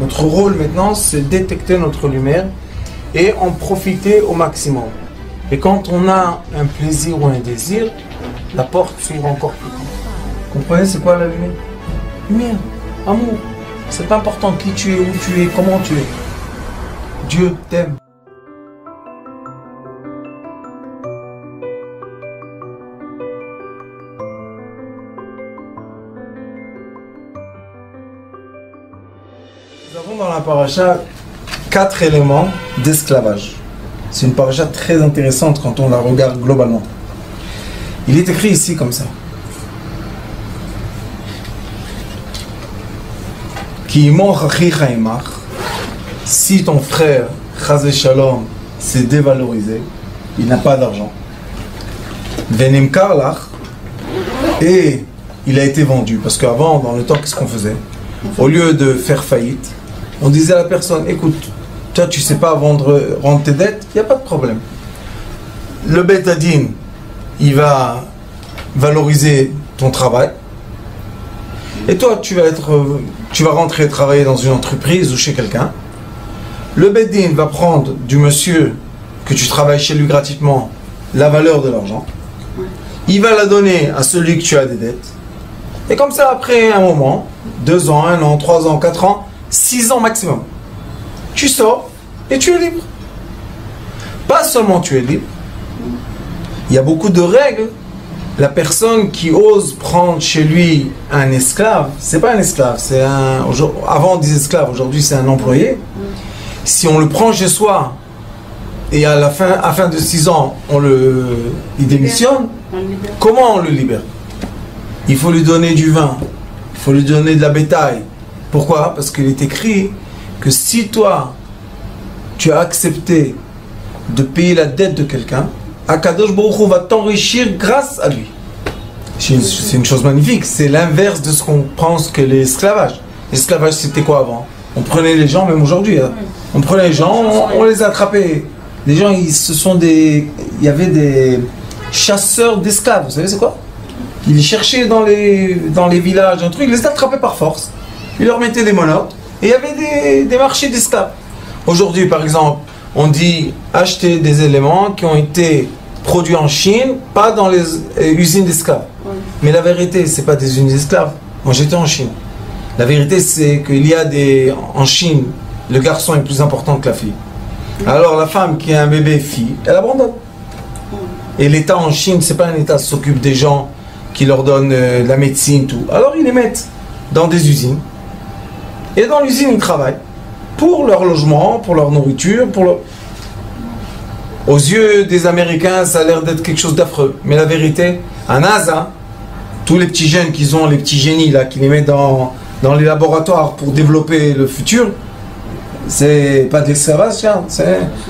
Notre rôle maintenant, c'est détecter notre lumière et en profiter au maximum. Et quand on a un plaisir ou un désir, la porte s'ouvre encore plus. Vous comprenez, c'est quoi la lumière? Lumière, amour. C'est pas important qui tu es, où tu es, comment tu es. Dieu t'aime. Nous avons dans la paracha 4 éléments d'esclavage. C'est une paracha très intéressante quand on la regarde globalement. Il est écrit ici comme ça. Si ton frère, Chazé Shalom, s'est dévalorisé, il n'a pas d'argent. Venim Karlach, et il a été vendu. Parce qu'avant, dans le temps, qu'est-ce qu'on faisait? Au lieu de faire faillite, on disait à la personne, écoute, toi tu sais pas rendre tes dettes, il n'y a pas de problème. Le Beth Adin, il va valoriser ton travail. Et toi, tu vas rentrer travailler dans une entreprise ou chez quelqu'un. Le Beth Din va prendre du monsieur que tu travailles chez lui gratuitement la valeur de l'argent. Il va la donner à celui que tu as des dettes. Et comme ça, après un moment, 2 ans, 1 an, 3 ans, 4 ans, 6 ans maximum, tu sors et tu es libre. Pas seulement tu es libre, il y a beaucoup de règles. La personne qui ose prendre chez lui un esclave, c'est pas un esclave, c'est un. Avant on disait esclave, aujourd'hui c'est un employé. Si on le prend chez soi et à la fin de 6 ans, il démissionne, comment on le libère? Il faut lui donner du vin, il faut lui donner de la bétail. Pourquoi? Parce qu'il est écrit que si toi, tu as accepté de payer la dette de quelqu'un, Akadosh Baruch Hu va t'enrichir grâce à lui. C'est une chose magnifique. C'est l'inverse de ce qu'on pense que l'esclavage. L'esclavage, c'était quoi avant? On prenait les gens, même aujourd'hui. Hein. On prenait les gens, on les attrapait. Les gens, il y avait des chasseurs d'esclaves. Vous savez c'est quoi? Ils les cherchaient dans les villages, un truc. Ils les attrapaient par force. Ils leur mettaient des menottes. Et il y avait des marchés d'esclaves. Aujourd'hui, par exemple, on dit acheter des éléments qui ont été produits en Chine, pas dans les usines d'esclaves. Mais la vérité, c'est pas des usines d'esclaves. Moi, j'étais en Chine. La vérité, c'est qu'il y a en Chine, le garçon est plus important que la fille. Alors, la femme qui a un bébé fille, elle abandonne. Et l'État en Chine, c'est pas un État qui s'occupe des gens, qui leur donne de la médecine, tout. Alors, ils les mettent dans des usines. Et dans l'usine, ils travaillent. Pour leur logement, pour leur nourriture, Aux yeux des Américains, ça a l'air d'être quelque chose d'affreux. Mais la vérité, à NASA, tous les petits jeunes qu'ils ont, les petits génies là, qui les mettent dans les laboratoires pour développer le futur, c'est pas de l'esclavage,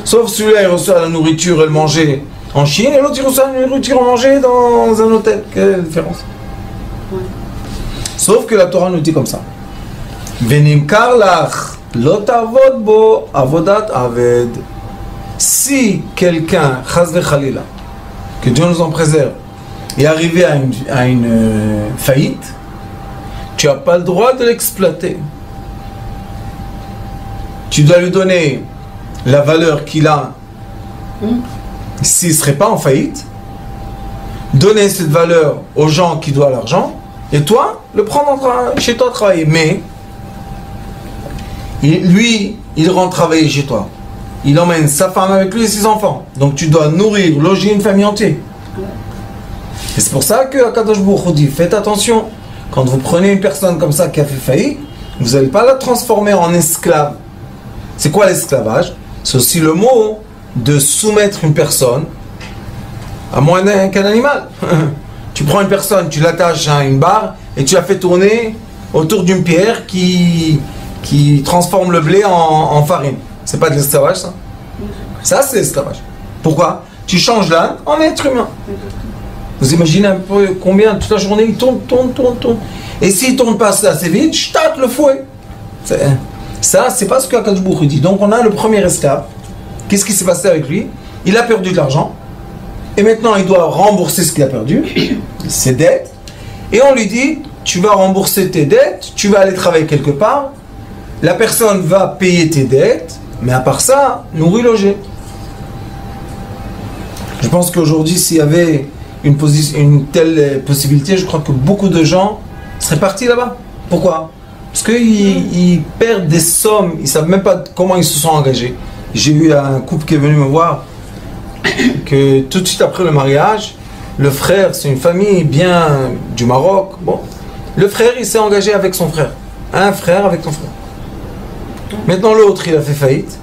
sauf celui-là, il reçoit la nourriture et le manger en Chine, et l'autre, il reçoit la nourriture et le manger dans un hôtel. Quelle est la différence? Sauf que la Torah nous dit comme ça. Venim karlach. L'otavod bo avodat aved. Si quelqu'un, chas vechalila, que Dieu nous en préserve, est arrivé à une faillite, tu n'as pas le droit de l'exploiter. Tu dois lui donner la valeur qu'il a s'il ne serait pas en faillite, donner cette valeur aux gens qui doivent l'argent, et toi, le prendre chez toi travailler. Mais lui, il rentre travailler chez toi. Il emmène sa femme avec lui et ses enfants. Donc tu dois nourrir, loger une famille entière. Et c'est pour ça que Akadosh Baruch Hu dit, faites attention. Quand vous prenez une personne comme ça qui a fait faillite, vous n'allez pas la transformer en esclave. C'est quoi l'esclavage? C'est aussi le mot de soumettre une personne à moins qu'un animal. Tu prends une personne, tu l'attaches à une barre et tu la fais tourner autour d'une pierre qui transforme le blé en farine. C'est pas de l'esclavage, ça? Ça, c'est l'esclavage. Pourquoi? Tu changes l'âne en être humain. Vous imaginez un peu combien, toute la journée, il tourne. Et s'il ne tourne pas assez vite, je tâte le fouet. Ça, c'est pas ce qu'Akadosh Baruch Hu dit. Donc, on a le premier esclave. Qu'est-ce qui s'est passé avec lui? Il a perdu de l'argent. Et maintenant, il doit rembourser ce qu'il a perdu, ses dettes. Et on lui dit, tu vas rembourser tes dettes, tu vas aller travailler quelque part. la personne va payer tes dettes, mais à part ça, nourrir, loger. Je pense qu'aujourd'hui, s'il y avait une telle possibilité, je crois que beaucoup de gens seraient partis là-bas. Pourquoi? Parce qu'ils perdent des sommes, ils ne savent même pas comment ils se sont engagés. J'ai eu un couple qui est venu me voir, que tout de suite après le mariage, le frère, c'est une famille bien du Maroc. Bon, le frère, il s'est engagé avec son frère. Un frère avec son frère. Maintenant, l'autre, il a fait faillite.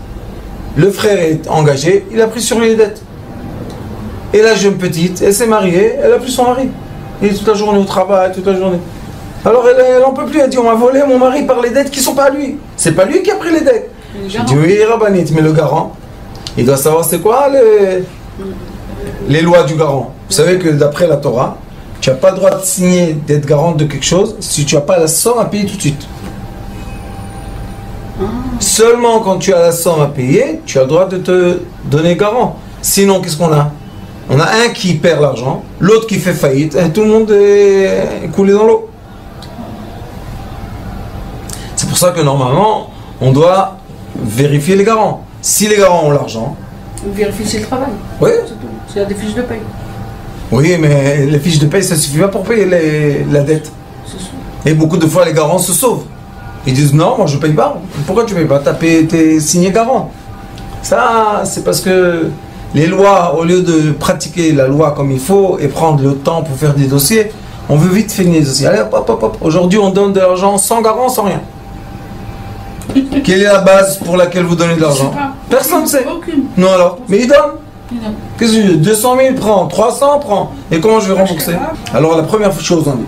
Le frère est engagé, il a pris sur lui les dettes. Et la jeune petite, elle s'est mariée, elle a plus son mari. Il est toute la journée au travail, toute la journée. Alors elle n'en peut plus, elle dit, on m'a volé mon mari par les dettes qui ne sont pas à lui. C'est pas lui qui a pris les dettes. Je dis, oui, Rabbanit, mais le garant, il doit savoir c'est quoi les lois du garant. Vous savez que d'après la Torah, tu n'as pas le droit de signer, d'être garant de quelque chose si tu n'as pas la somme à payer tout de suite. Seulement quand tu as la somme à payer, tu as le droit de te donner garant. Sinon, qu'est-ce qu'on a? On a un qui perd l'argent, l'autre qui fait faillite, et tout le monde est coulé dans l'eau. C'est pour ça que normalement, on doit vérifier les garants. Si les garants ont l'argent... Vérifier si le travail. Oui. C'est a des fiches de paye. Oui, mais les fiches de paye, ça ne suffit pas pour payer la dette. Et beaucoup de fois, les garants se sauvent. Ils disent non, moi je ne paye pas. Pourquoi tu ne payes pas? Tu es signé garant. Ça, c'est parce que les lois, au lieu de pratiquer la loi comme il faut et prendre le temps pour faire des dossiers, on veut vite finir les dossiers. Allez, hop, hop, hop. Aujourd'hui, on donne de l'argent sans garant, sans rien. Quelle est la base pour laquelle vous donnez de l'argent? Personne ne sait. Aucune. Non alors. Mais il donne. Qu'est-ce que je dis? 200 000 prend, 300 prend. Et comment je vais rembourser? Alors la première chose, on dit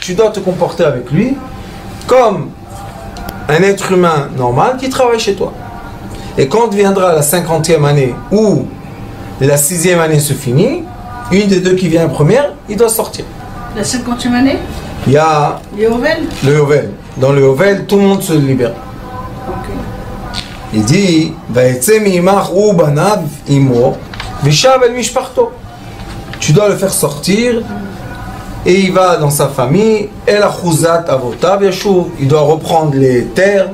tu dois te comporter avec lui comme un être humain normal qui travaille chez toi. Et quand viendra la 50e année ou la 6e année se finit, une des deux qui vient première, il doit sortir. La 50e année? Il y a le Yovel. Dans le Yovel, tout le monde se libère. Okay. Il dit tu dois le faire sortir et il va dans sa famille. Il doit reprendre les terres.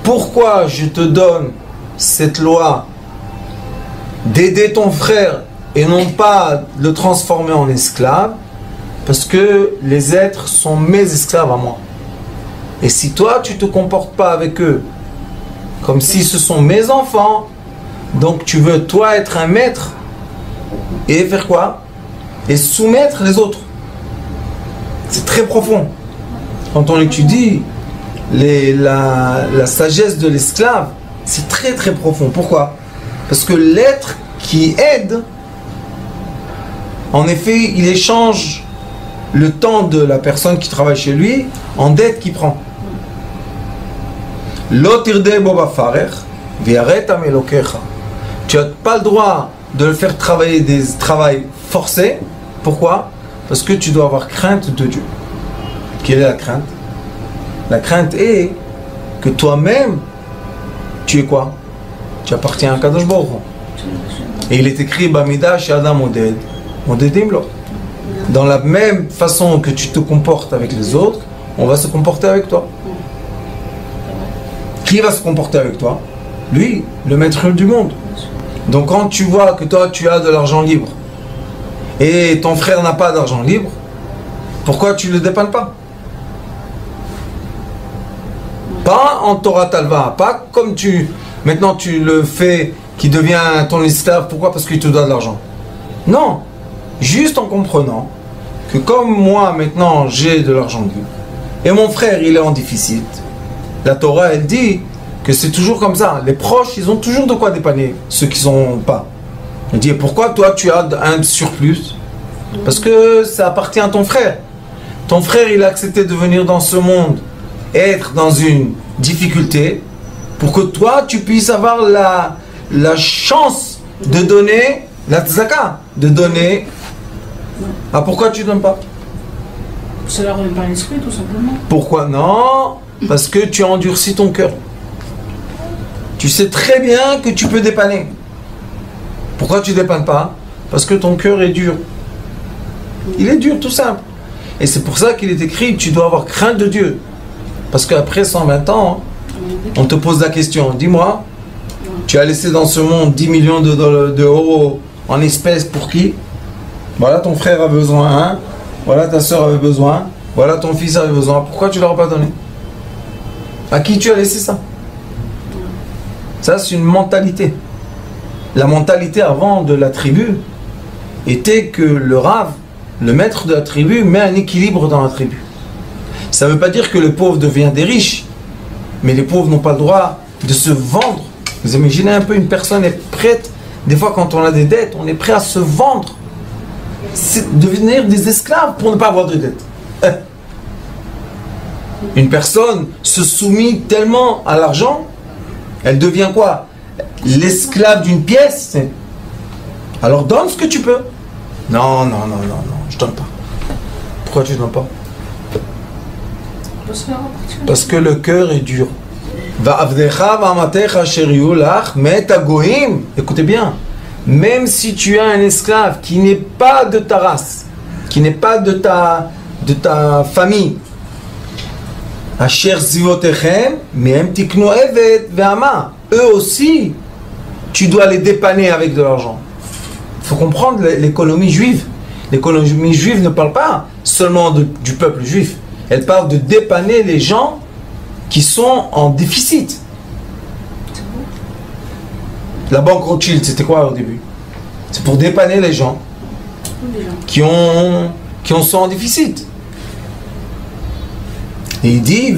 Pourquoi je te donne cette loi d'aider ton frère et non pas de le transformer en esclave? Parce que les êtres sont mes esclaves à moi. Et si toi tu ne te comportes pas avec eux comme si ce sont mes enfants, donc tu veux toi être un maître et faire quoi? Et soumettre les autres. C'est très profond. Quand on étudie la sagesse de l'esclave, c'est très très profond. Pourquoi? Parce que l'être qui aide, en effet, il échange le temps de la personne qui travaille chez lui en dette qu'il prend. Tu n'as pas le droit de le faire travailler des travails forcés. Pourquoi? Parce que tu dois avoir crainte de Dieu. Quelle est la crainte? La crainte est que toi-même, tu es quoi? Tu appartiens à Kadosh Baruch Hu. Et il est écrit Bamida chez Adam Oded, Odedim lo. Dans la même façon que tu te comportes avec les autres, on va se comporter avec toi. Qui va se comporter avec toi? Lui, le maître du monde. Donc quand tu vois que toi tu as de l'argent libre et ton frère n'a pas d'argent libre, pourquoi tu ne le dépannes pas? Pas en Torah Talva, pas comme maintenant tu le fais qui devient ton esclave. Pourquoi? Parce qu'il te doit de l'argent. Non, juste en comprenant que comme moi maintenant j'ai de l'argent libre et mon frère il est en déficit, la Torah elle dit que c'est toujours comme ça. Les proches ils ont toujours de quoi dépanner ceux qui sont pas. Elle dit pourquoi toi tu as un surplus? Parce que ça appartient à ton frère. Ton frère il a accepté de venir dans ce monde, être dans une difficulté pour que toi tu puisses avoir la chance de donner la tzaka, de donner. Ah, pourquoi tu ne donnes pas? Ça leur donne pas l'esprit tout simplement. Pourquoi? Non, parce que tu as endurci ton cœur. Tu sais très bien que tu peux dépanner. Pourquoi tu ne dépannes pas? Parce que ton cœur est dur. Il est dur, tout simple. Et c'est pour ça qu'il est écrit, tu dois avoir crainte de Dieu. Parce qu'après 120 ans, on te pose la question, dis-moi, tu as laissé dans ce monde 10 millions d'euros en espèces pour qui? Voilà, ton frère a besoin, hein? Voilà, ta soeur avait besoin, voilà, ton fils avait besoin. Pourquoi tu ne leur as pas donné? À qui tu as laissé ça? Ça, c'est une mentalité. La mentalité avant de la tribu était que le Rav, le maître de la tribu, met un équilibre dans la tribu. Ça ne veut pas dire que le pauvre devient des riches, mais les pauvres n'ont pas le droit de se vendre. Vous imaginez un peu, une personne est prête, des fois quand on a des dettes, on est prêt à se vendre. C'est devenir des esclaves pour ne pas avoir de dettes. Une personne se soumet tellement à l'argent, elle devient quoi? L'esclave d'une pièce. Alors donne ce que tu peux. Non, je donne pas. Pourquoi tu donnes pas? Parce que le cœur est dur. Écoutez bien, même si tu as un esclave qui n'est pas de ta race, qui n'est pas de ta famille, eux aussi, tu dois les dépanner avec de l'argent. Il faut comprendre l'économie juive. L'économie juive ne parle pas seulement du peuple juif. Elle parle de dépanner les gens qui sont en déficit. La banque Rothschild, c'était quoi au début? C'est pour dépanner les gens qui sont en déficit. Et il dit,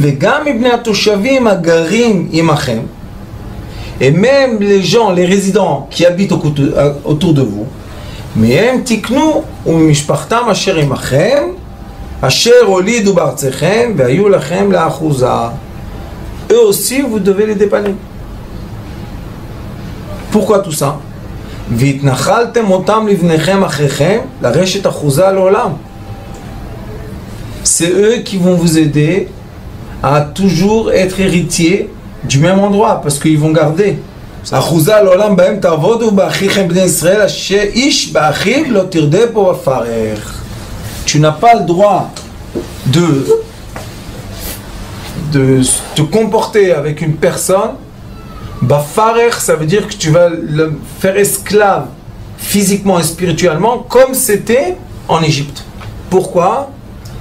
et même les gens, les résidents qui habitent autour de vous, eux aussi vous devez les dépanner. Pourquoi tout ça? C'est eux qui vont vous aider à toujours être héritiers du même endroit, parce qu'ils vont garder. Tu n'as pas le droit de te comporter avec une personne. Bafarer, ça veut dire que tu vas le faire esclave physiquement et spirituellement comme c'était en Égypte. Pourquoi?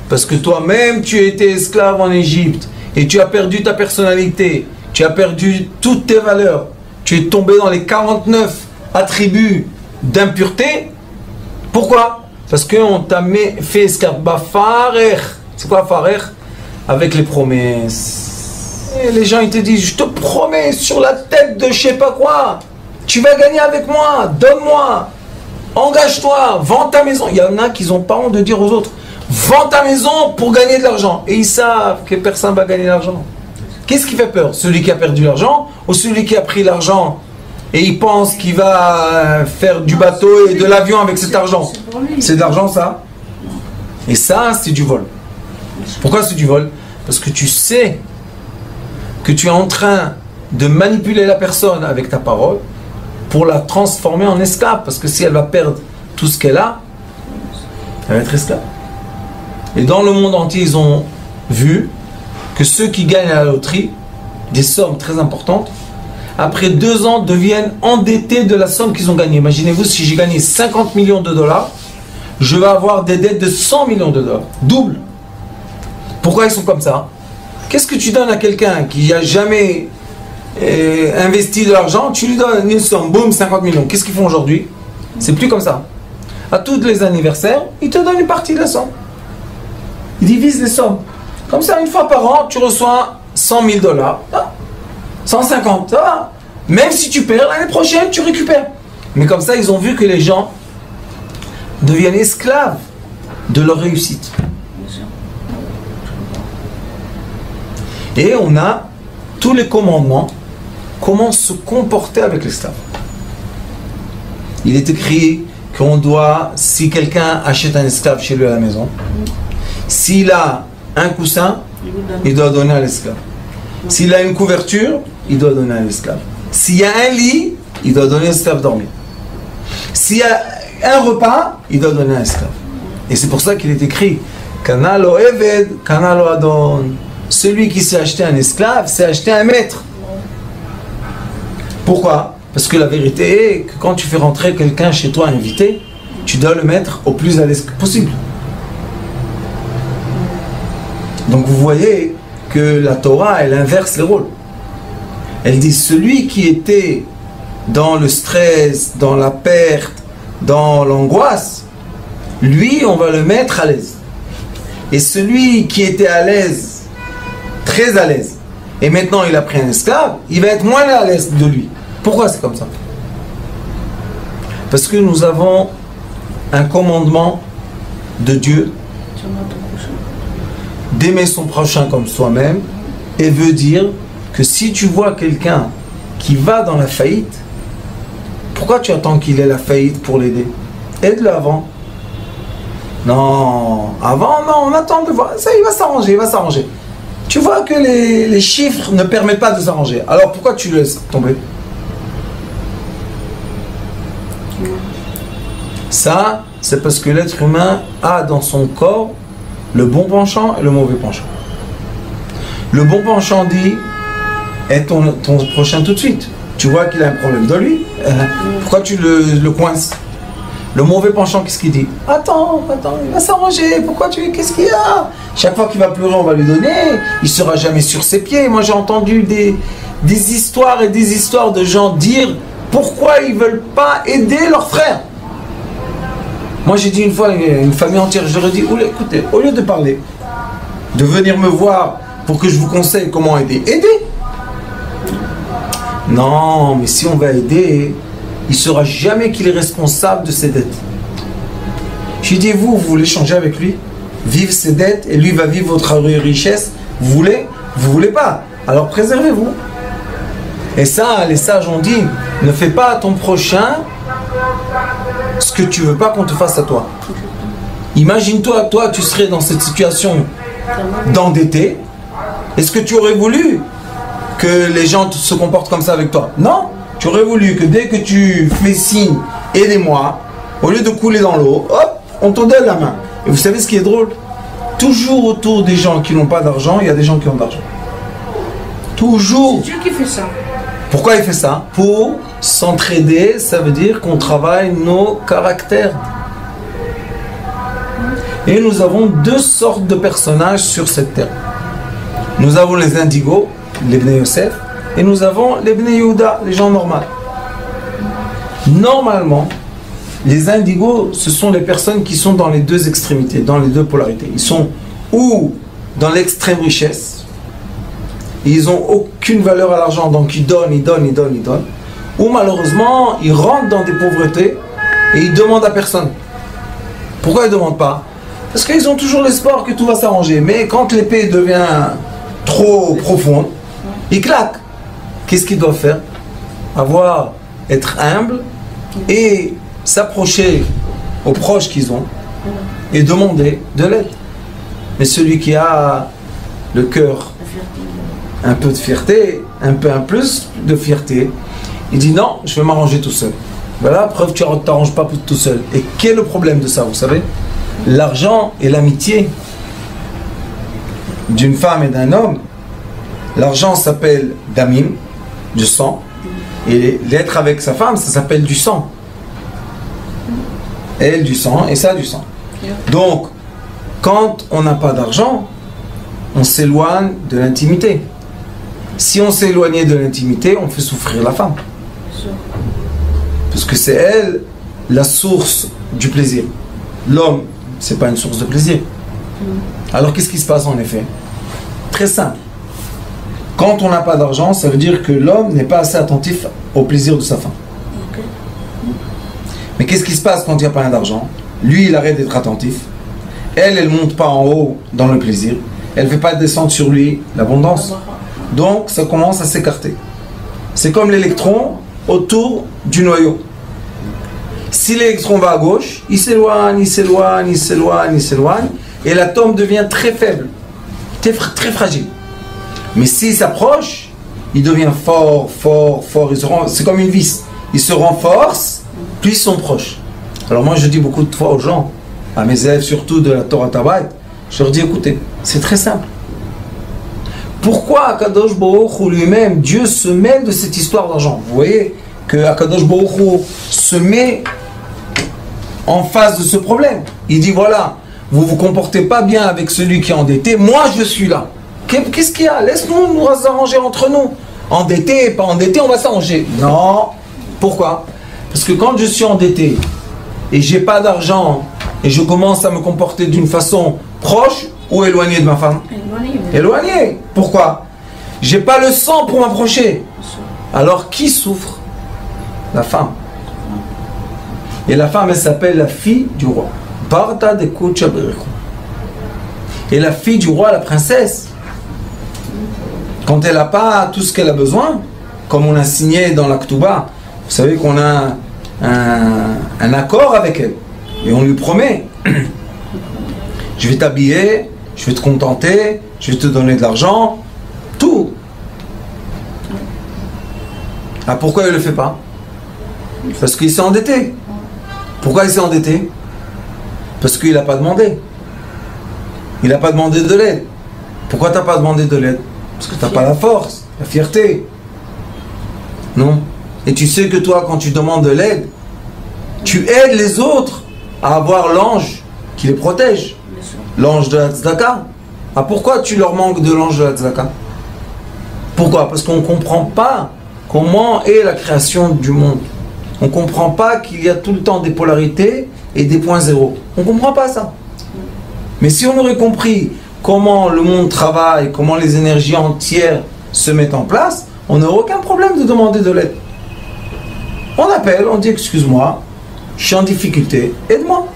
Parce que toi-même tu étais esclave en Égypte et tu as perdu ta personnalité, tu as perdu toutes tes valeurs, tu es tombé dans les 49 attributs d'impureté. Pourquoi? Parce qu'on t'a fait esclave. Bafarer, c'est quoi farer? Avec les promesses. Et les gens ils te disent, je te promets sur la tête de je sais pas quoi, tu vas gagner avec moi, donne-moi, engage-toi, vends ta maison. Il y en a qui n'ont pas honte de dire aux autres, vends ta maison pour gagner de l'argent. Et ils savent que personne ne va gagner de l'argent. Qu'est-ce qui fait peur? Celui qui a perdu l'argent ou celui qui a pris l'argent et il pense qu'il va faire du bateau et de l'avion avec cet argent? C'est de l'argent ça? Et ça c'est du vol. Pourquoi c'est du vol? Parce que tu sais que tu es en train de manipuler la personne avec ta parole pour la transformer en esclave. Parce que si elle va perdre tout ce qu'elle a, elle va être esclave. Et dans le monde entier, ils ont vu que ceux qui gagnent à la loterie, des sommes très importantes, après 2 ans deviennent endettés de la somme qu'ils ont gagnée. Imaginez-vous, si j'ai gagné 50 millions de dollars, je vais avoir des dettes de 100 millions de dollars. Double. Pourquoi ils sont comme ça? Qu'est-ce que tu donnes à quelqu'un qui n'a jamais investi de l'argent? Tu lui donnes une somme, boum, 50 millions. Qu'est-ce qu'ils font aujourd'hui? C'est plus comme ça. À tous les anniversaires, ils te donnent une partie de la somme. Ils divisent les sommes. Comme ça, une fois par an, tu reçois 100 000 dollars. 150, ça va. Même si tu perds, l'année prochaine, tu récupères. Mais comme ça, ils ont vu que les gens deviennent esclaves de leur réussite. Et on a tous les commandements, comment se comporter avec l'esclave. Il est écrit qu'on doit, si quelqu'un achète un esclave chez lui à la maison, s'il a un coussin, il doit donner à l'esclave. S'il a une couverture, il doit donner à l'esclave. S'il y a un lit, il doit donner à l'esclave dormir. S'il y a un repas, il doit donner un esclave. Et c'est pour ça qu'il est écrit Kana lo eved, kana lo adon. Celui qui s'est acheté un esclave, s'est acheté un maître. Pourquoi? Parce que la vérité est que quand tu fais rentrer quelqu'un chez toi invité, tu dois le mettre au plus à l'aise possible. Donc vous voyez que la Torah, elle inverse les rôles. Elle dit celui qui était dans le stress, dans la perte, dans l'angoisse, lui, on va le mettre à l'aise. Et celui qui était à l'aise, très à l'aise, et maintenant il a pris un esclave, il va être moins à l'aise de lui. Pourquoi c'est comme ça? Parce que nous avons un commandement de Dieu d'aimer son prochain comme soi-même, et veut dire que si tu vois quelqu'un qui va dans la faillite, pourquoi tu attends qu'il ait la faillite pour l'aider? Aide-le avant. Non, avant, non, on attend de voir. Ça, il va s'arranger, il va s'arranger. Tu vois que les chiffres ne permettent pas de s'arranger. Alors pourquoi tu le laisses tomber? Ça, c'est parce que l'être humain a dans son corps le bon penchant et le mauvais penchant. Le bon penchant dit aide ton prochain tout de suite. Tu vois qu'il a un problème de lui. Pourquoi tu le coinces? Le mauvais penchant, qu'est-ce qu'il dit? Attends, il va s'arranger. Pourquoi qu'est-ce qu'il y a? Chaque fois qu'il va pleurer, on va lui donner. Il sera jamais sur ses pieds. Moi, j'ai entendu des histoires et des histoires de gens dire pourquoi ils veulent pas aider leurs frères. Moi, j'ai dit une fois à une famille entière, je leur ai dit, écoutez, au lieu de parler, de venir me voir pour que je vous conseille comment aider, aidez. Non, mais si on va aider, il ne saura jamais qu'il est responsable de ses dettes. J'ai dit, vous voulez changer avec lui? Vivre ses dettes et lui va vivre votre richesse? Vous voulez? Vous voulez pas? Alors préservez-vous. Et ça, les sages ont dit, ne fais pas à ton prochain ce que tu veux pas qu'on te fasse à toi. Imagine-toi, toi, tu serais dans cette situation d'endetté. Est-ce que tu aurais voulu que les gens se comportent comme ça avec toi? Non. Tu aurais voulu que dès que tu fais signe, aidez-moi, au lieu de couler dans l'eau, hop, on te donne la main. Et vous savez ce qui est drôle? Toujours autour des gens qui n'ont pas d'argent, il y a des gens qui ont de l'argent. Toujours. C'est Dieu qui fait ça. Pourquoi il fait ça? Pour s'entraider, ça veut dire qu'on travaille nos caractères. Et nous avons deux sortes de personnages sur cette terre. Nous avons les indigos, les Bnei Yosef, et nous avons les Bnei Yehuda, les gens normaux. Normalement, les indigos, ce sont les personnes qui sont dans les deux extrémités, dans les deux polarités. Ils sont ou dans l'extrême richesse, ils n'ont aucune valeur à l'argent, donc ils donnent, ou malheureusement, ils rentrent dans des pauvretés et ils demandent à personne. Pourquoi ils ne demandent pas? Parce qu'ils ont toujours l'espoir que tout va s'arranger, mais quand l'épée devient trop profonde, ils claquent. Qu'est-ce qu'ils doivent faire? Être humble et s'approcher aux proches qu'ils ont et demander de l'aide. Mais celui qui a le cœur, un peu de fierté, un plus de fierté, il dit non, je vais m'arranger tout seul. Voilà, preuve tu ne t'arranges pas tout seul. Et quel est le problème de ça, vous savez? L'argent et l'amitié d'une femme et d'un homme. L'argent s'appelle damim, du sang, et l'être avec sa femme, ça s'appelle du sang. Elle du sang et ça du sang. Donc, quand on n'a pas d'argent, on s'éloigne de l'intimité. Si on s'éloignait de l'intimité, on fait souffrir la femme. Parce que c'est elle la source du plaisir. L'homme, c'est pas une source de plaisir. Alors qu'est-ce qui se passe en effet? Très simple. Quand on n'a pas d'argent, ça veut dire que l'homme n'est pas assez attentif au plaisir de sa femme. Mais qu'est-ce qui se passe quand il n'y a pas d'argent? Lui, il arrête d'être attentif. Elle ne monte pas en haut dans le plaisir. Elle ne fait pas descendre sur lui l'abondance. Donc, ça commence à s'écarter. C'est comme l'électron autour du noyau. Si l'électron va à gauche, il s'éloigne, et l'atome devient très faible, très fragile. Mais s'il s'approche, il devient fort. C'est comme une vis. Il se renforce, plus ils sont proches. Alors moi je dis beaucoup de fois aux gens, à mes élèves surtout de la Torah Tabayt, je leur dis écoutez, c'est très simple. Pourquoi Akadosh Baruch Hu lui-même, Dieu se mêle de cette histoire d'argent? Vous voyez que Akadosh Baruch Hu se met en face de ce problème. Il dit voilà, vous vous comportez pas bien avec celui qui est endetté, moi je suis là. Qu'est-ce qu'il y a? Laisse-nous nous arranger entre nous. Endetté, pas endetté, on va s'arranger. Non. Pourquoi? Parce que quand je suis endetté et j'ai pas d'argent et je commence à me comporter d'une façon proche ou éloignée de ma femme? Éloignée. Pourquoi? J'ai pas le sang pour m'approcher. Alors qui souffre? La femme. Et la femme, elle s'appelle la fille du roi. Barda de Kuchaberichu. Et la fille du roi, la princesse, quand elle n'a pas tout ce qu'elle a besoin, comme on a signé dans la Ketouba, vous savez qu'on a un accord avec elle. Et on lui promet, je vais t'habiller, je vais te contenter, je vais te donner de l'argent, tout. Ah, pourquoi elle ne le fait pas? Parce qu'il s'est endetté. Pourquoi il s'est endetté? Parce qu'il n'a pas demandé. Il n'a pas demandé de l'aide. Pourquoi tu n'as pas demandé de l'aide? Parce que tu n'as pas la force, la fierté. Non. Et tu sais que toi, quand tu demandes de l'aide, tu aides les autres à avoir l'ange qui les protège. L'ange de la tzedaka. Ah, pourquoi tu leur manques de l'ange de la tzedaka? Pourquoi? Parce qu'on ne comprend pas comment est la création du monde. On ne comprend pas qu'il y a tout le temps des polarités et des points zéro. On ne comprend pas ça. Mais si on aurait compris comment le monde travaille, comment les énergies entières se mettent en place, on n'aurait aucun problème de demander de l'aide. On appelle, on dit excuse-moi, je suis en difficulté, aide-moi.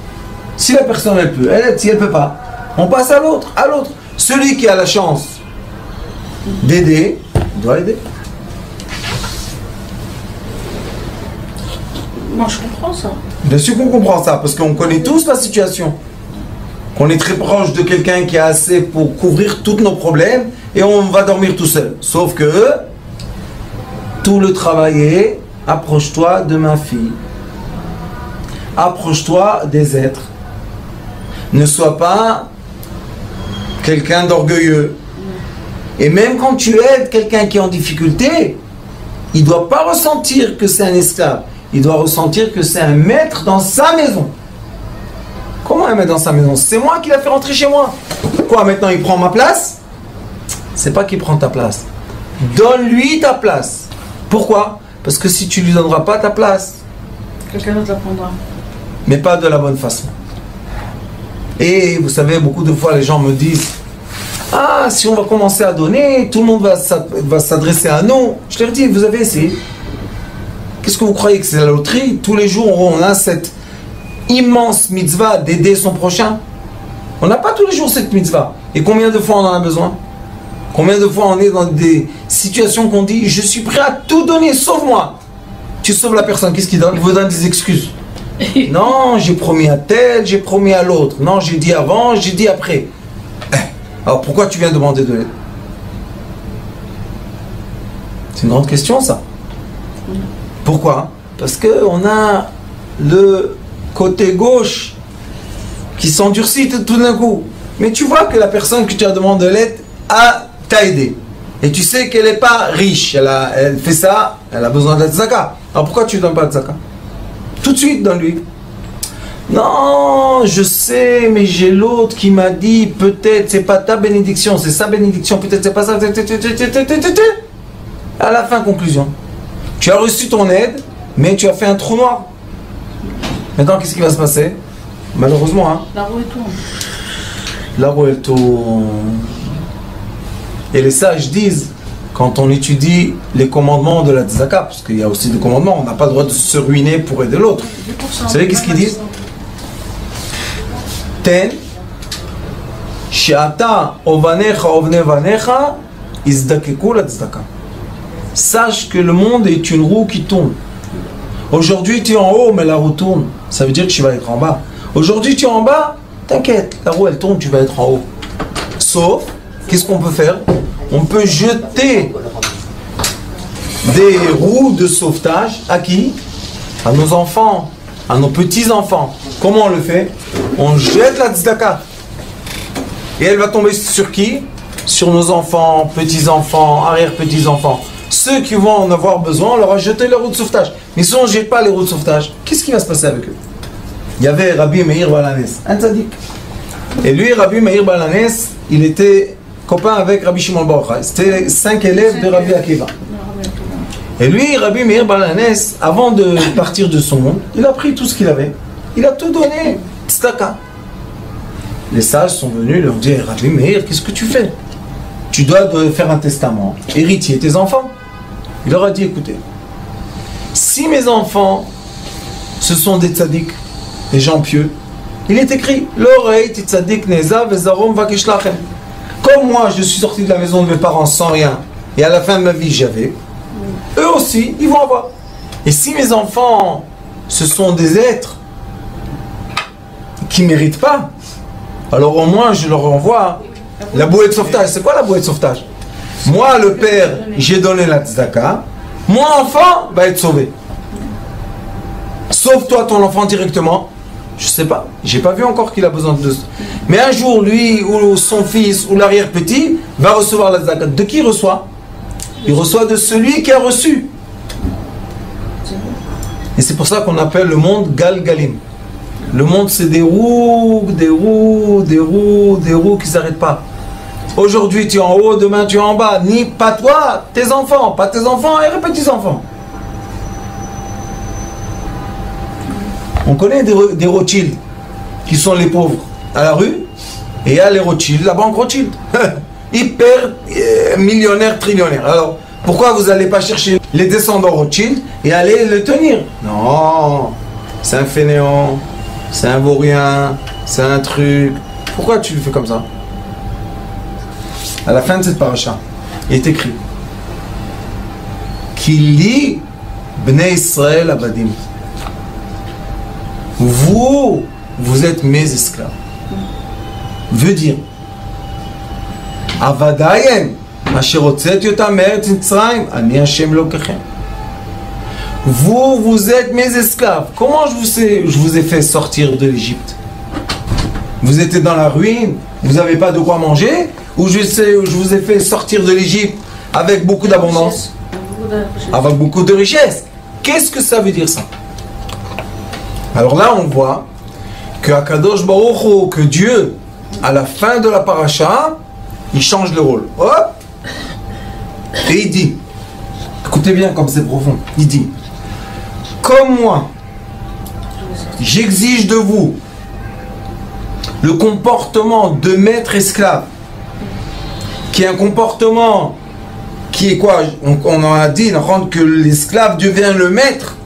Si la personne elle peut, elle aide. Si elle ne peut pas, on passe à l'autre, à l'autre. Celui qui a la chance d'aider, doit aider. Moi je comprends ça. Bien sûr qu'on comprend ça, parce qu'on connaît tous la situation. Qu'on est très proche de quelqu'un qui a assez pour couvrir tous nos problèmes et on va dormir tout seul. Sauf que tout le travail est approche-toi de ma fille. Approche-toi des êtres. Ne sois pas quelqu'un d'orgueilleux. Et même quand tu aides quelqu'un qui est en difficulté, il ne doit pas ressentir que c'est un esclave. Il doit ressentir que c'est un maître dans sa maison. Comment un maître dans sa maison? C'est moi qui l'ai fait rentrer chez moi. Quoi, maintenant il prend ma place? C'est pas qu'il prend ta place. Donne-lui ta place. Pourquoi? Parce que si tu lui donneras pas ta place, quelqu'un d'autre la prendra. Mais pas de la bonne façon. Et vous savez, beaucoup de fois les gens me disent ah, si on va commencer à donner, tout le monde va s'adresser à nous. Je leur dis, vous avez essayé? Qu'est-ce que vous croyez que c'est la loterie? Tous les jours, on a cette immense mitzvah d'aider son prochain. On n'a pas tous les jours cette mitzvah. Et combien de fois on en a besoin? Combien de fois on est dans des situations qu'on dit, je suis prêt à tout donner, sauve-moi. Tu sauves la personne, qu'est-ce qu'il donne? Il vous donne des excuses. Non, j'ai promis à tel, j'ai promis à l'autre. Non, j'ai dit avant, j'ai dit après. Alors pourquoi tu viens demander de l'aide? C'est une grande question ça. Pourquoi? Parce qu'on a le côté gauche qui s'endurcit tout d'un coup. Mais tu vois que la personne que tu as demandé de l'aide t'a aidé. Et tu sais qu'elle n'est pas riche. Elle fait ça, elle a besoin de la tzaka. Alors pourquoi tu ne donnes pas de tzaka? Tout de suite, donne-lui. Non, je sais, mais j'ai l'autre qui m'a dit, peut-être c'est pas ta bénédiction, c'est sa bénédiction, peut-être c'est pas ça. À la fin, conclusion. Tu as reçu ton aide, mais tu as fait un trou noir. Maintenant, qu'est-ce qui va se passer? Malheureusement, hein. La roue tourne. La roue elle tourne. Et les sages disent, quand on étudie les commandements de la tzedaka, parce qu'il y a aussi des commandements, on n'a pas le droit de se ruiner pour aider l'autre. Vous savez qu'est-ce qu'ils disent? Ten, she'ata ovanecha ovne vanecha, izdakeku la tzedaka. Sache que le monde est une roue qui tourne. Aujourd'hui tu es en haut, mais la roue tourne. Ça veut dire que tu vas être en bas. Aujourd'hui tu es en bas, t'inquiète, la roue elle tourne, tu vas être en haut. Sauf, qu'est-ce qu'on peut faire? On peut jeter des roues de sauvetage à qui? À nos enfants, à nos petits-enfants. Comment on le fait? On jette la tzedaka. Et elle va tomber sur qui? Sur nos enfants, petits-enfants, arrière-petits-enfants. Ceux qui vont en avoir besoin, on leur a jeté les roues de sauvetage. Mais si on ne jette pas les roues de sauvetage, qu'est-ce qui va se passer avec eux? Il y avait Rabbi Meir Balanes, un tzaddik. Et lui, Rabbi Meir Balanes, il était copain avec Rabbi Shimon Bar Yochai. C'était 5 élèves de Rabbi Akiva. Et lui, Rabbi Meir Balanes, avant de partir de son monde, il a pris tout ce qu'il avait. Il a tout donné, tzedaka. Les sages sont venus leur dire, Rabbi Meir, qu'est-ce que tu fais? Tu dois faire un testament, héritier tes enfants. Il leur a dit, écoutez, si mes enfants, ce sont des tzaddik, des gens pieux, il est écrit, l'oreille, tzaddik, neza, vezarom, vakishlachem. Comme moi, je suis sorti de la maison de mes parents sans rien, et à la fin de ma vie, j'avais, eux aussi, ils vont avoir. Et si mes enfants, ce sont des êtres qui ne méritent pas, alors au moins, je leur envoie la bouée de sauvetage. C'est quoi la bouée de sauvetage? Moi, le père, j'ai donné la tzedaka, mon enfant va être sauvé. Sauve-toi ton enfant directement. Je sais pas, j'ai pas vu encore qu'il a besoin de... Mais un jour, lui, ou son fils, ou l'arrière-petit, va recevoir la zakat. De qui il reçoit? Il reçoit de celui qui a reçu. Et c'est pour ça qu'on appelle le monde Galgalim. Le monde, c'est des roues, des roues, des roues, des roues qui ne s'arrêtent pas. Aujourd'hui, tu es en haut, demain, tu es en bas. Ni pas toi, tes enfants, pas tes enfants et les petits-enfants. On connaît des Rothschild qui sont les pauvres à la rue, et il y a les Rothschild, la banque Rothschild, hyper millionnaire, trillionnaire. Alors, pourquoi vous n'allez pas chercher les descendants Rothschild et aller le tenir? Non, c'est un fainéant, c'est un vaurien, c'est un truc. Pourquoi tu le fais comme ça? À la fin de cette paracha, il est écrit Kili Bnei Israël Abadim. Vous êtes mes esclaves. Veut dire Avadayem Asher Hotzeti Otam Me'eretz Mitzrayim Ani Hashem Lokechem. Vous êtes mes esclaves. Comment je vous ai fait sortir de l'Égypte? Vous étiez dans la ruine, vous n'avez pas de quoi manger, ou je vous ai fait sortir de l'Égypte avec beaucoup d'abondance, avec beaucoup de richesse. Qu'est-ce que ça veut dire ça? Alors là, on voit que Akadosh Baruch Hu, que Dieu, à la fin de la paracha, il change le rôle. Hop! Et il dit, écoutez bien comme c'est profond, il dit, comme moi, j'exige de vous le comportement de maître esclave, qui est un comportement qui est quoi? On en a dit, que l'esclave devient le maître,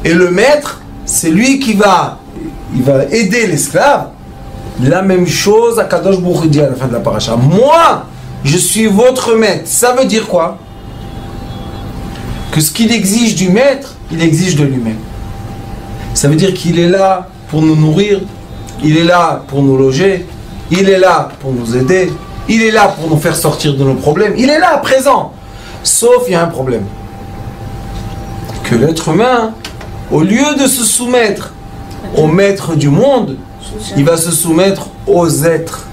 et le maître, c'est lui qui va aider l'esclave. La même chose à Kadosh Baruch Hu dit à la fin de la paracha. Moi, je suis votre maître. Ça veut dire quoi? Que ce qu'il exige du maître, il exige de lui-même. Ça veut dire qu'il est là pour nous nourrir, il est là pour nous loger, il est là pour nous aider, il est là pour nous faire sortir de nos problèmes, il est là, présent. Sauf il y a un problème. Que l'être humain, au lieu de se soumettre au maître du monde, il va se soumettre aux êtres.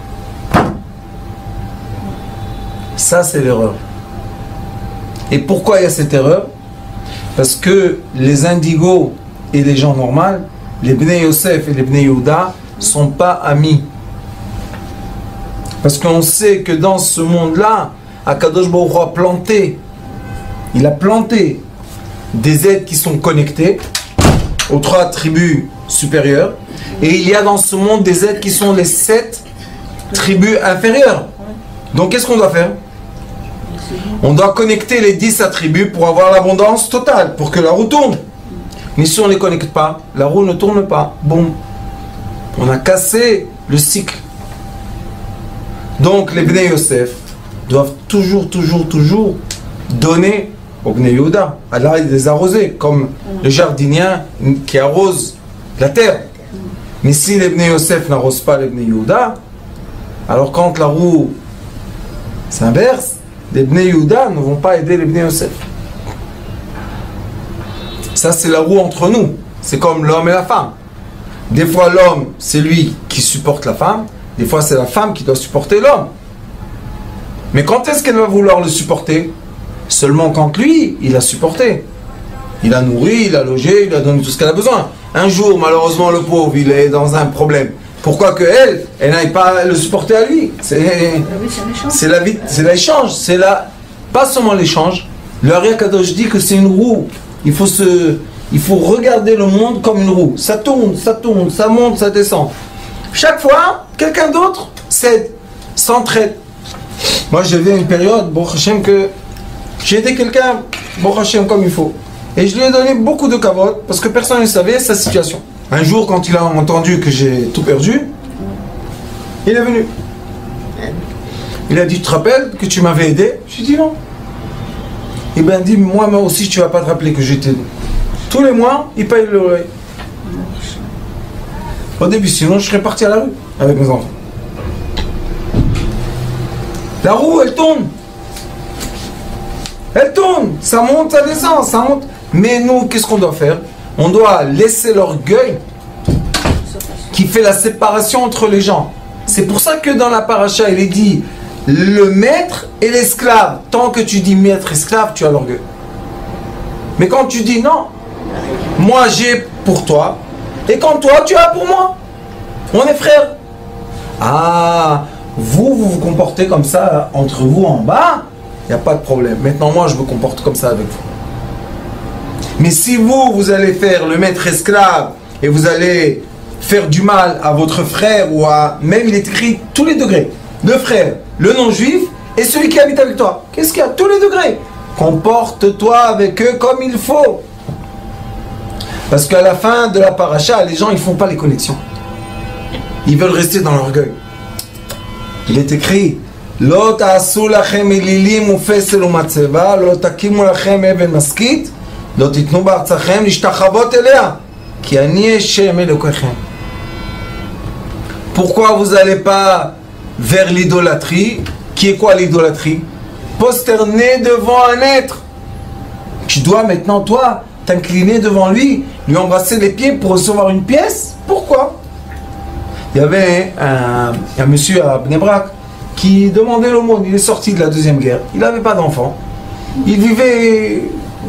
Ça, c'est l'erreur. Et pourquoi il y a cette erreur? Parce que les indigos et les gens normaux, les Bnei Yosef et les Bnei Yehuda, ne sont pas amis. Parce qu'on sait que dans ce monde-là, Akadosh Baruch Hu a planté, il a planté des êtres qui sont connectés aux 3 tribus supérieures, et il y a dans ce monde des êtres qui sont les 7 tribus inférieures. Donc qu'est-ce qu'on doit faire? On doit connecter les 10 attributs pour avoir l'abondance totale, pour que la roue tourne. Mais si on ne les connecte pas, la roue ne tourne pas. Bon, on a cassé le cycle. Donc les Bnei Yosef doivent toujours donner aux Bnei Yehuda, Allah les arroser, comme le jardinier qui arrose la terre. Mais si les Bnei Yosef n'arrosent pas les Bnei Yehuda, alors quand la roue s'inverse, les Bnei Yehuda ne vont pas aider les Bnei Yosef. Ça, c'est la roue entre nous. c'est comme l'homme et la femme. Des fois, l'homme, c'est lui qui supporte la femme. Des fois, c'est la femme qui doit supporter l'homme. Mais quand est-ce qu'elle va vouloir le supporter? Seulement quand lui, il a supporté. Il a nourri, il a logé, il a donné tout ce qu'elle a besoin. Un jour, malheureusement, le pauvre, il est dans un problème. Pourquoi que elle n'aille pas le supporter à lui? C'est la vie, c'est l'échange. C'est pas seulement l'échange. Le Ari Kadosh dit que c'est une roue. Il faut regarder le monde comme une roue. Ça tourne, ça monte, ça descend. Chaque fois, quelqu'un d'autre cède, s'entraide. Moi, j'avais une période, Baruch Hashem, que j'ai aidé quelqu'un, Baruch Hashem, comme il faut. Et je lui ai donné beaucoup de kavod, parce que personne ne savait sa situation. Un jour, quand il a entendu que j'ai tout perdu, il est venu. Il a dit, tu te rappelles que tu m'avais aidé? Je lui ai dit non. Il m'a dit, moi aussi, tu ne vas pas te rappeler que j'étais. Tous les mois, il paye le loyer. Au début, sinon, je serais parti à la rue avec mes enfants. La roue, elle tourne. Elle tourne. Ça monte, ça descend, ça monte. Mais nous, qu'est-ce qu'on doit faire? On doit laisser l'orgueil qui fait la séparation entre les gens. C'est pour ça que dans la paracha, il est dit le maître et l'esclave. Tant que tu dis maître, esclave, tu as l'orgueil. Mais quand tu dis non, moi j'ai pour toi, et quand toi tu as pour moi, on est frères. Ah, vous vous comportez comme ça entre vous en bas, il n'y a pas de problème. Maintenant moi je me comporte comme ça avec vous. Mais si vous allez faire le maître esclave et vous allez faire du mal à votre frère ou à... Même il est écrit tous les degrés. Le frère, le non-juif et celui qui habite avec toi. Qu'est-ce qu'il y a? Tous les degrés. Comporte-toi avec eux comme il faut. Parce qu'à la fin de la paracha, les gens ils font pas les connexions. Ils veulent rester dans l'orgueil. Il est écrit Lo ta'asu lachem elilim ufesel umatzeva lo takimu lachem even maskit lo titnu ba'artzachem lishtachavot elea ki ani Hashem Elokechem. Pourquoi vous n'allez pas vers l'idolâtrie? Qui est quoi l'idolâtrie? Posterner devant un être. Tu dois maintenant, toi, t'incliner devant lui, lui embrasser les pieds pour recevoir une pièce. Pourquoi? Il y avait un monsieur à Bnei Brak qui demandait l'aumône. Il est sorti de la Deuxième Guerre. Il n'avait pas d'enfant. Il vivait